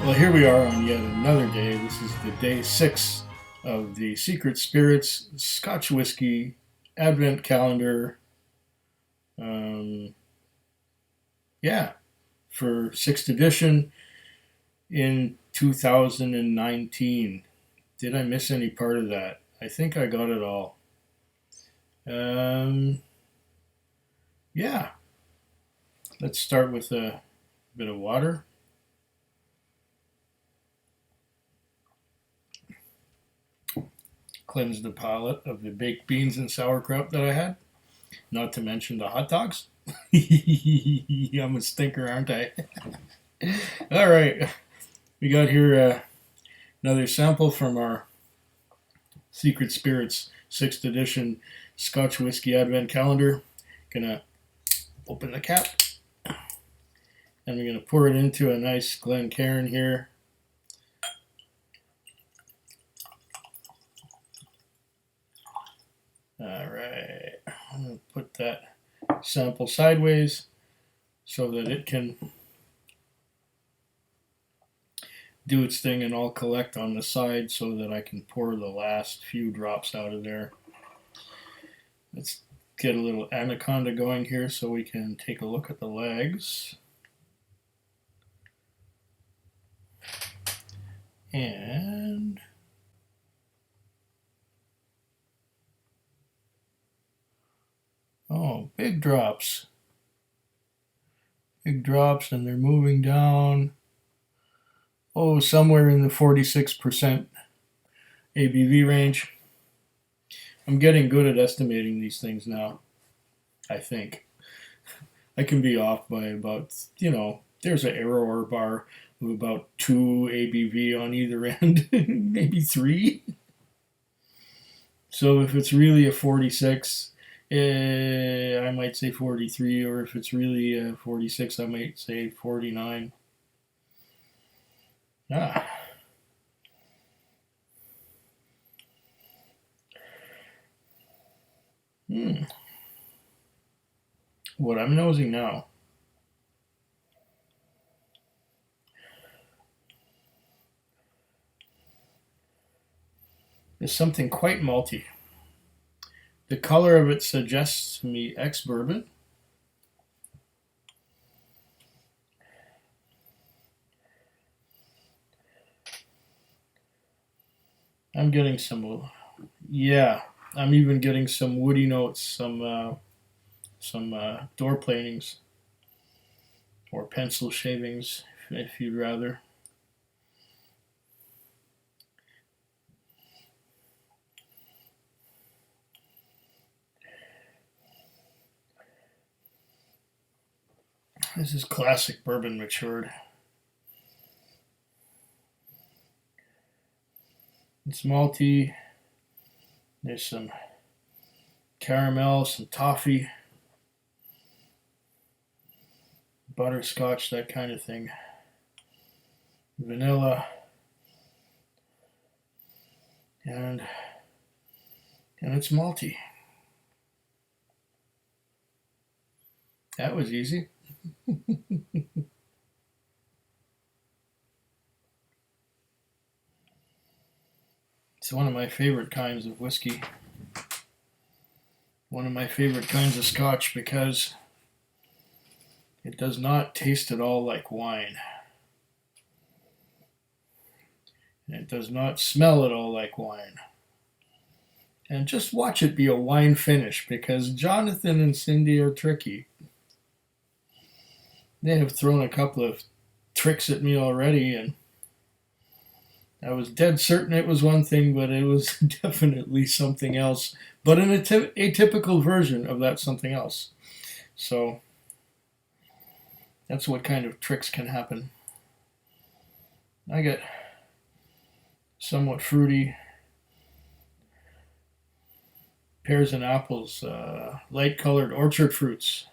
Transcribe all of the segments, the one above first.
Well, here we are on yet another day. This is the day 6 of the Secret Spirits Scotch Whisky Advent Calendar. Um, yeah, for 6th edition in 2019. Did I miss any part of that? I think I got it all. Um, yeah, let's start with a bit of water. Cleanse the palate of the baked beans and sauerkraut that I had. Not to mention the hot dogs. I'm a stinker, aren't I? All right, we got here another sample from our Secret Spirits 6th edition Scotch Whisky Advent Calendar. Gonna open the cap and we're gonna pour it into a nice Glencairn here. All right, I'm gonna put that sample sideways so that it can do its thing, and I'll collect on the side so that I can pour the last few drops out of there. Let's get a little anaconda going here so we can take a look at the legs. And oh, big drops. Big drops, and they're moving down. Oh, somewhere in the 46% ABV range. I'm getting good at estimating these things now, I think. I can be off by about, there's an error bar of about 2 ABV on either end, maybe 3. So if it's really a 46, I might say 43, or if it's really a 46, I might say 49. Ah. What I'm nosing now is something quite malty. The color of it suggests to me ex-bourbon. I'm getting some, yeah, I'm even getting some woody notes, some door planings or pencil shavings, if you'd rather. This is classic bourbon matured. It's malty. There's some caramel, some toffee, butterscotch, that kind of thing. Vanilla. And it's malty. That was easy. It's one of my favorite kinds of whiskey. One of my favorite kinds of scotch because it does not taste at all like wine. And it does not smell at all like wine. And just watch it be a wine finish, because Jonathan and Cindy are tricky. They have thrown a couple of tricks at me already, and I was dead certain it was one thing, but it was definitely something else, but an atypical version of that something else. So that's what kind of tricks can happen. I get somewhat fruity pears and apples, light colored orchard fruits.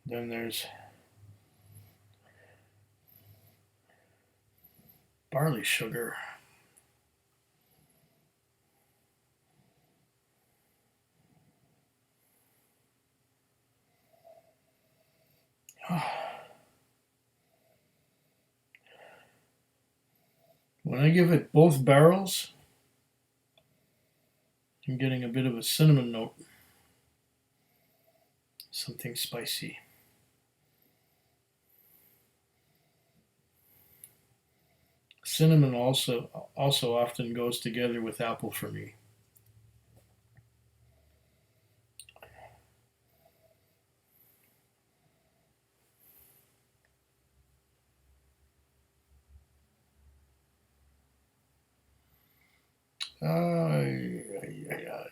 Then there's barley sugar. When I give it both barrels, I'm getting a bit of a cinnamon note. Something spicy. Cinnamon also often goes together with apple for me. Ay, ay, ay, ay.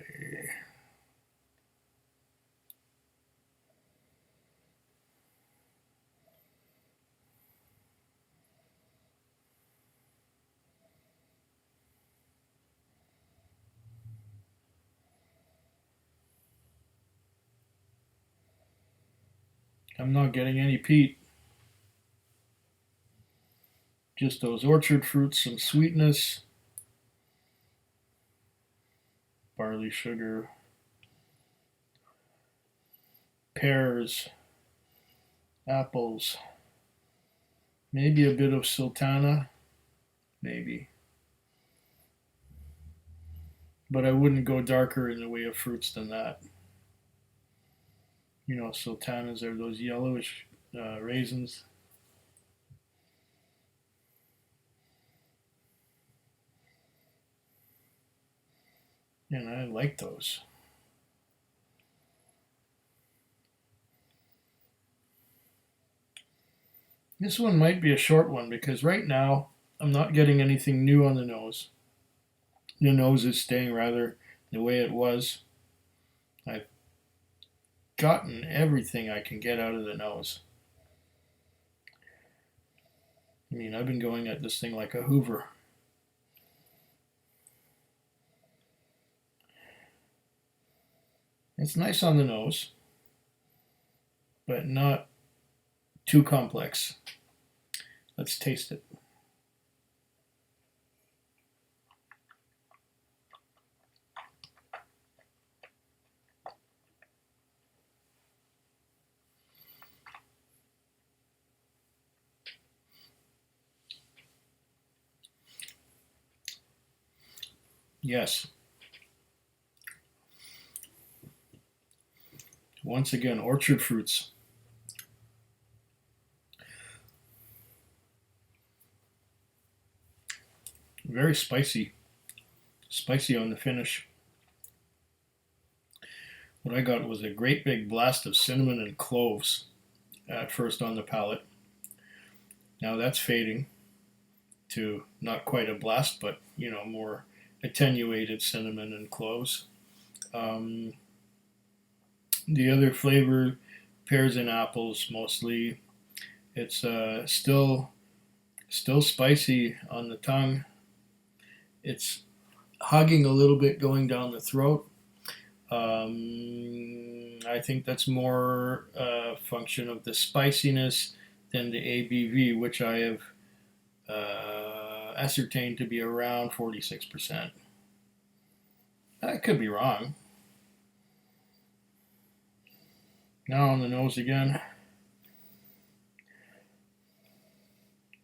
I'm not getting any peat. Just those orchard fruits, some sweetness, barley sugar, pears, apples, maybe a bit of sultana, maybe. But I wouldn't go darker in the way of fruits than that. You know, sultanas are those yellowish raisins. And I like those. This one might be a short one because right now I'm not getting anything new on the nose. The nose is staying rather the way it was. I've gotten everything I can get out of the nose. I mean, I've been going at this thing like a Hoover. It's nice on the nose, but not too complex. Let's taste it. Yes. Once again, orchard fruits. Very spicy. Spicy on the finish. What I got was a great big blast of cinnamon and cloves at first on the palate. Now that's fading to not quite a blast, but you know, more attenuated cinnamon and cloves. Um, the other flavor, pears and apples mostly. It's still spicy on the tongue. It's hugging a little bit going down the throat. I think that's more a function of the spiciness than the ABV, which I have ascertained to be around 46%. I could be wrong. Now on the nose again.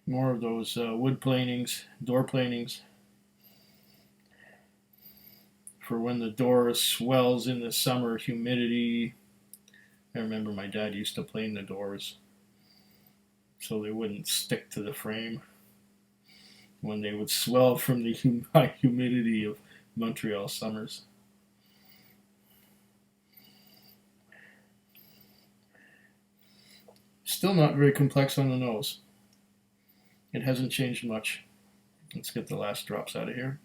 More of those wood planings, door planings, for when the door swells in the summer humidity. I remember my dad used to plane the doors so they wouldn't stick to the frame when they would swell from the high humidity of Montreal summers. Still not very complex on the nose. It hasn't changed much. Let's get the last drops out of here.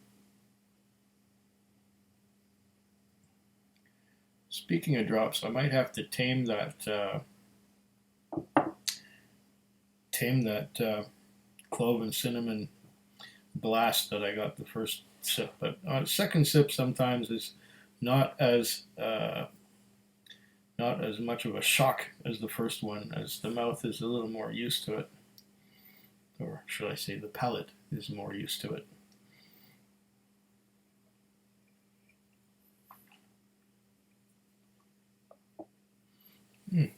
Speaking of drops, I might have to tame that clove and cinnamon blast that I got the first sip. But second sip sometimes is not as not as much of a shock as the first one, as the mouth is a little more used to it, or should I say, the palate is more used to it. Mm.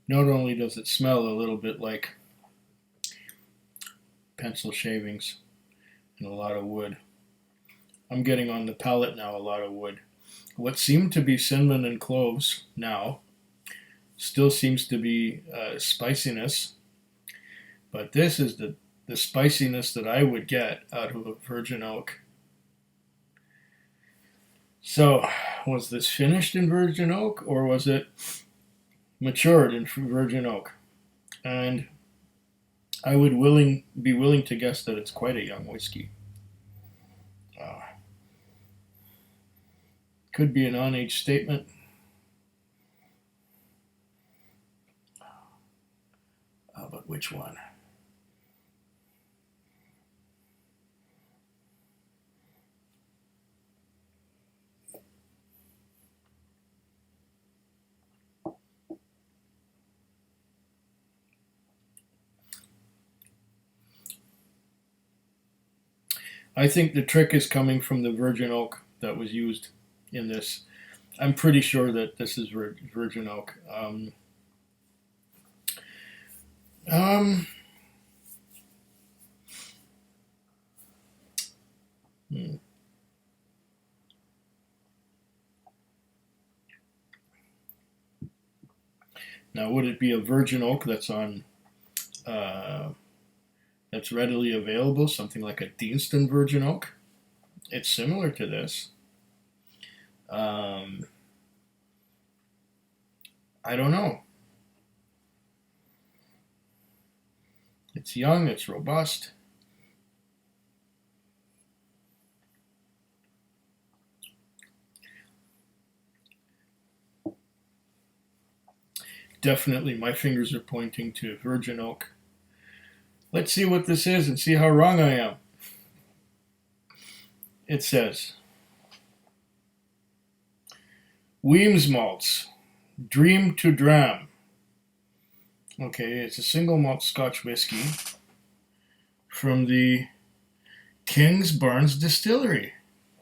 Not only does it smell a little bit like pencil shavings and a lot of wood, I'm getting on the palate now a lot of wood. What seemed to be cinnamon and cloves now still seems to be spiciness, but this is the spiciness that I would get out of a virgin oak. So, was this finished in virgin oak or was it matured in virgin oak? And I would be willing to guess that it's quite a young whiskey. Uh, could be an on-age statement. But which one? I think the trick is coming from the virgin oak that was used in this. I'm pretty sure that this is virgin oak. Um, hmm. Now, would it be a virgin oak uh, that's readily available? Something like a Deanston virgin oak. It's similar to this. Um, I don't know. It's young. It's robust. Definitely, my fingers are pointing to virgin oak. Let's see what this is and see how wrong I am. It says Weems malts, dream to dram. Okay, it's a single malt Scotch whiskey from the Kingsbarns Distillery.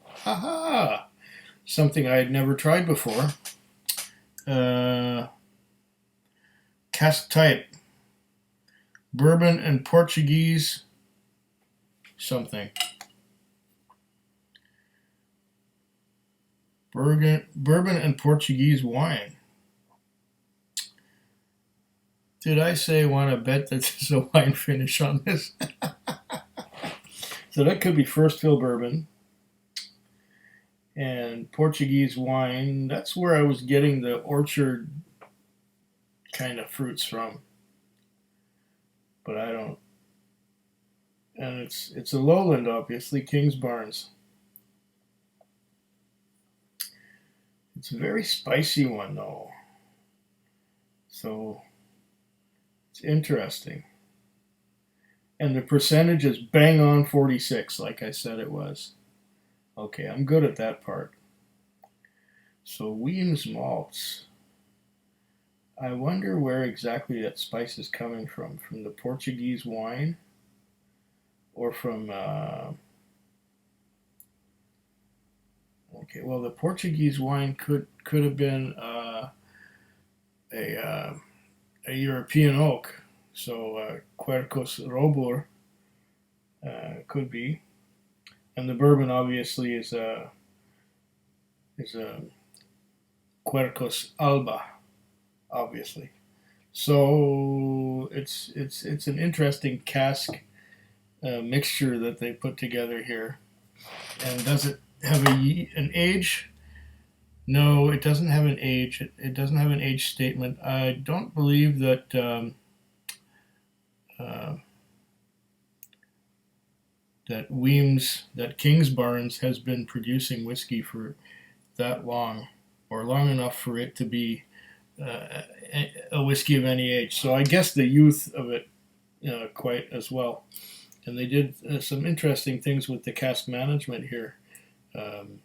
Haha! Something I had never tried before. Cask type bourbon and Portuguese something. Bourbon and Portuguese wine. Did I say want to bet that there's a wine finish on this? So that could be first fill bourbon and Portuguese wine. That's where I was getting the orchard kind of fruits from, but I don't. And it's a lowland, obviously, Kingsbarns. It's a very spicy one though, so it's interesting. And the percentage is bang on 46, like I said it was. Okay, I'm good at that part. So Weems malts. I wonder where exactly that spice is coming from. From the Portuguese wine, or from? Okay, well, the Portuguese wine could have been a a European oak. So Quercus robur could be, and the bourbon obviously is a Quercus alba, obviously. So it's an interesting cask mixture that they put together here. And does it have an age? No, it doesn't have an age. It doesn't have an age statement. I don't believe that uh, that Kingsbarns has been producing whiskey for that long, or long enough for it to be a whiskey of any age. So I guess the youth of it quite as well. And they did some interesting things with the cask management here, um,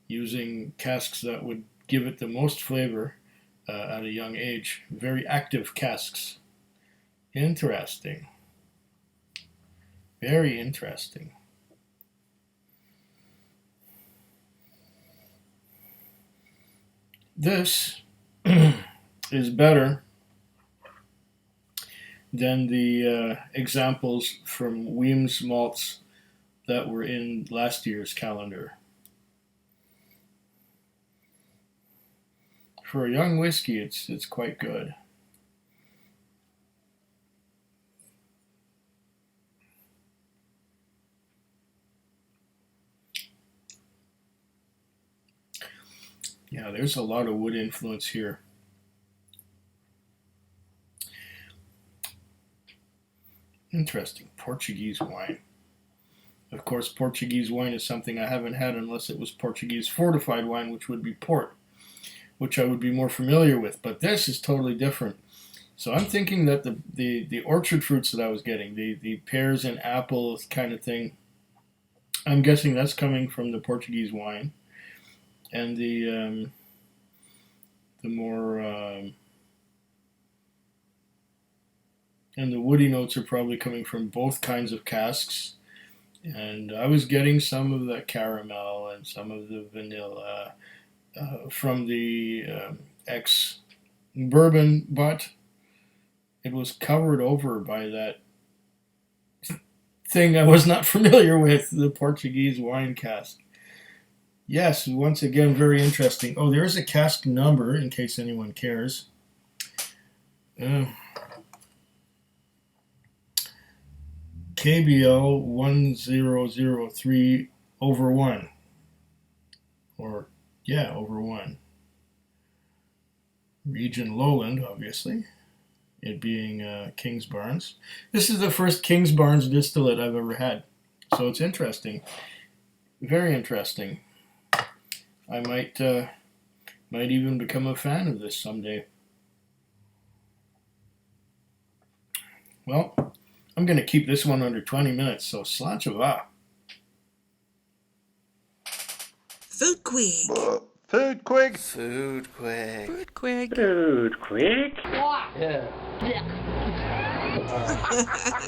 using casks that would give it the most flavor at a young age. Very active casks. Interesting. Very interesting. This is better than the examples from Weems malts that were in last year's calendar. For a young whiskey, it's quite good. Yeah, there's a lot of wood influence here. Interesting. Portuguese wine. Of course, Portuguese wine is something I haven't had unless it was Portuguese fortified wine, which would be port, which I would be more familiar with. But this is totally different. So I'm thinking that the orchard fruits that I was getting, the pears and apples kind of thing, I'm guessing that's coming from the Portuguese wine. And the more and the woody notes are probably coming from both kinds of casks. And I was getting some of the caramel and some of the vanilla from the ex bourbon, but it was covered over by that thing I was not familiar with, the Portuguese wine cask. Yes, once again, very interesting. Oh, there's a cask number in case anyone cares. KBL 1003 over 1. Or, yeah, over 1. Region Lowland, obviously. It being Kingsbarns. This is the first Kingsbarns distillate I've ever had. So it's interesting. Very interesting. I might even become a fan of this someday. Well, I'm going to keep this one under 20 minutes, so sláinte. Food Quig. Food Quig. Food quick. Food Quig. Food quick. Yeah.